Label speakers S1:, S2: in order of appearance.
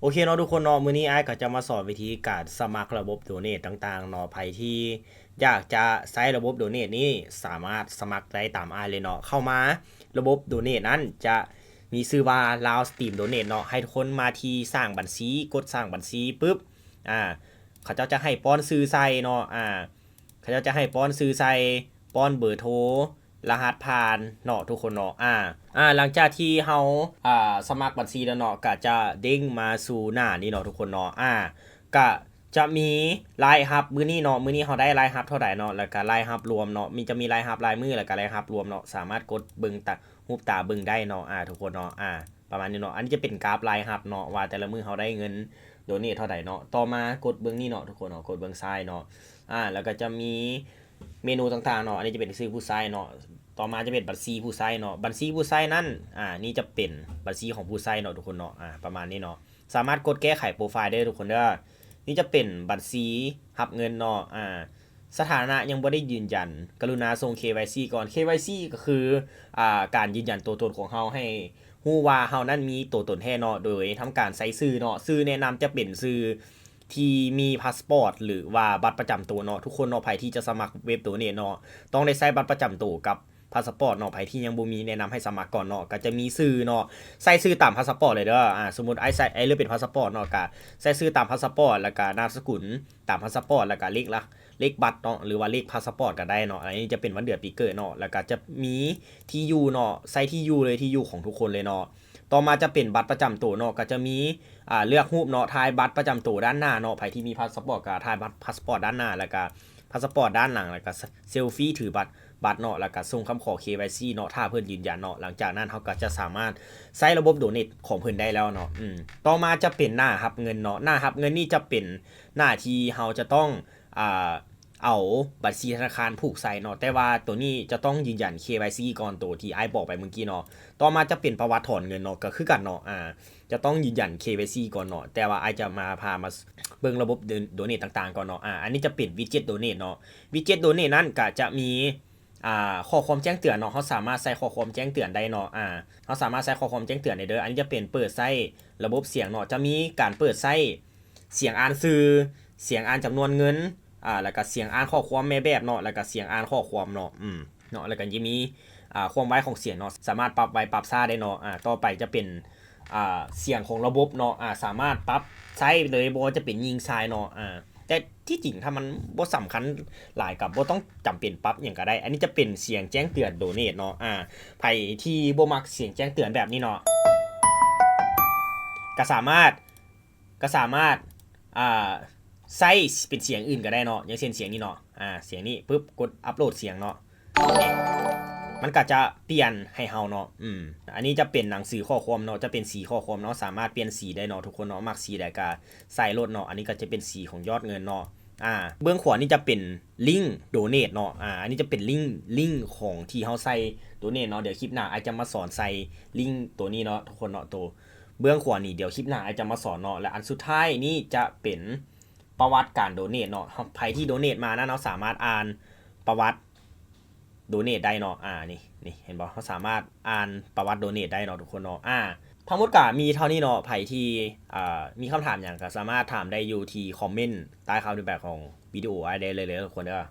S1: โอเคเนาะทุกคนเนาะมื้อนี้ไอ้ก็จะมาสอนวิธีการสมัครระบบโดเนทต่างๆเนาะใครที่อยากจะใช้ระบบโดเนทนี้สามารถสมัครได้ตามอ้ายเลยเนาะเข้ามาระบบโดเนทนั้นจะมีชื่อว่า Lao Stream Donate เนาะให้ทุกคนมาที่สร้างบัญชีกดสร้างบัญชีปุ๊บเขาเจ้าจะให้ป้อนชื่อใส่เนาะเขาเจ้าจะให้ป้อนชื่อใส่ป้อนเบอร์โทรรหัสผ่านเนาะทุกคนเนาะหลังจากที่เฮาสมัครบัญชีแล้วเนาะก็จะเด้งมาสู่หน้านี่เนาะทุกคนเนาะก็จะมีรายรับมื้อนี้เนาะมื้อนี้เฮาได้รายรับเท่าใดเนาะแล้วก็รายรับรวมเนาะจะมีรายรับรายมื้อแล้วก็รายรับรวมเนาะสามารถกดเบิ่งตารูปตาเบิ่งได้เนาะทุกคนเนาะประมาณนี้เนาะอันนี้จะเป็นกราฟรายรับเนาะว่าแต่ละมื้อเฮาได้เงินโดเนทเท่าใดเนาะต่อมากดเบิ่งนี่เนาะทุกคนเนาะกดเบิ่งซ้ายเนาะแล้วก็จะมีเมนูต่างๆเนาะอันนี้จะเป็นชื่อผู้ใช้เนาะต่อมาจะเป็นบัญชีผู้ใช้เนาะบัญชีผู้ใช้นั่นนี่จะเป็นบัญชีของผู้ใช้เนาะทุกคนเนาะประมาณนี้เนาะสามารถกดแก้ไขโปรไฟล์ได้ทุกคนเด้อนี่จะเป็นบัญชีรับเงินเนาะสถานะยังบ่ได้ยืนยันกรุณาส่ง KYC ก่อน KYC ก็คือการยืนยันตัวตนของเฮาให้ฮู้ว่าเฮานั้นมีตัวตนแท้เนาะโดยทำการใส่ชื่อเนาะชื่อแนะนำจะเป็นชื่อที่มีพาสปอร์ตหรือว่าบัตรประจำตัวเนาะทุกคนเนาะใครที่จะสมัครเว็บตัวนี้เนาะต้องได้ใส่บัตรประจำตัวกับพาสปอร์ตเนาะใครที่ยังบ่มีแนะนำให้สมัครก่อนเนาะก็จะมีชื่อเนาะใส่ชื่อตามพาสปอร์ตเลยเด้อสมมุติไอ้เลือกเป็นพาสปอร์ตเนาะก็ใส่ชื่อตามพาสปอร์ตแล้วก็นามสกุลตามพาสปอร์ตแล้วก็เลขบัตรเนาะหรือว่าเลขพาสปอร์ตก็ได้เนาะอันนี้จะเป็นวันเดือนปีเกิดเนาะแล้วก็จะมีที่อยู่เนาะใส่ที่อยู่เลยที่อยู่ของทุกคนเลยเนาะต่อมาจะเป็นบัตรประจำตัวเนาะก็จะมีเลือกรูปเนาะถ่ายบัตรประจำตัวด้านหน้าเนาะใครที่มีพาสปอร์ตก็ถ่ายบัตรพาสปอร์ตด้านหน้าแล้วก็พาสปอร์ตด้านหลังแล้วก็เซลฟี่ถือบัตรเนาะแล้วก็ส่งคำขอ KYC เนาะถ้าเพิ่นยืนยันเนาะหลังจากนั้นเขาก็จะสามารถใช้ระบบโดเนทของเพิ่นได้แล้วเนาะต่อมาจะเป็นหน้ารับเงินเนาะหน้ารับเงินนี่จะเป็นหน้าที่เราจะต้องเอาบัญชีธนาคารผูกใส่เนาะแต่ว่าตัวนี้จะต้องยืนยัน KYC ก่อนตัวที่ไอ้บอกไปเมื่อกี้เนาะต่อมาจะเป็นประวัติถอนเงินเนาะก็คือกันเนาะจะต้องยืนยัน KYC ก่อนเนาะแต่ว่าไอจะพามาเบิ่งระบบโดเนทต่างๆก่อนเนาะอันนี้จะเป็นวิดเจ็ตโดเนทเนาะวิดเจ็ตโดเนทนั่นก็จะมีข้อความแจ้งเตือนเนาะเขาสามารถใส่ข้อความแจ้งเตือนได้เนาะเขาสามารถใส่ข้อความแจ้งเตือนได้เด้ออันนี้จะเป็นเปิดใส่ระบบเสียงเนาะจะมีการเปิดใส่เสียงอ่านสื่อเสียงอ่านจำนวนเงินแล้วก็เสียงอ่านข้อความแม่แบบเนาะแล้วก็เสียงอ่านข้อความเนาะเนาะแล้วก็จะมีความไวของเสียงเนาะสามารถปรับไวปรับช้าได้เนาะต่อไปจะเป็นเสียงของระบบเนาะสามารถปรับใช้เลยบ่จะเป็นยิงทรายเนาะแต่ที่จริงถ้ามันบ่สำคัญหลายกับบ่ต้องจำเป็นปรับอย่างก็ได้อันนี้จะเป็นเสียงแจ้งเตือนโดเนทเนาะไผที่บ่มักเสียงแจ้งเตือนแบบนี้เนาะก็สามารถใส่เป็นเสียงอื่นก็ได้เนาะอย่างเช่นเสียงนี้เนาะเสียงนี้ปุ๊บกดอัปโหลดเสียงเนาะมันก็จะเปลี่ยนให้เฮาเนาะอันนี้จะเป็นหนังสือข้อความเนาะจะเป็นสีข้อความเนาะสามารถเปลี่ยนสีได้เนาะทุกคนเนาะมักสีใดก็ใส่ลดเนาะอันนี้ก็จะเป็นสีของยอดเงินเนาะเบื้องขวานี่จะเป็นลิงก์โดเนทเนาะอันนี้จะเป็นลิงก์ของที่เฮาใส่โดเนทเนาะเดี๋ยวคลิปหน้าอาจจะมาสอนใส่ลิงก์ตัวนี้เนาะทุกคนเนาะตัวเบื้องขวานี่เดี๋ยวคลิปหน้าอาจจะมาสอนเนาะและอันสุดท้ายนี่จะเป็นประวัติการโดเนทเนาะใครที่โดเนทมานะเราสามารถอ่านประวัติโดเนทได้เนาะนี่เห็นบ่เขาสามารถอ่านประวัติโดเนทได้เนาะทุกคนเนาะทั้งหมดก็มีเท่านี้เนาะใครที่มีคำถามอย่างก็สามารถถามได้อยู่ที่คอมเมนต์ใต้คำอธิบายของวิดีโอได้เลยทุกคนเด้อ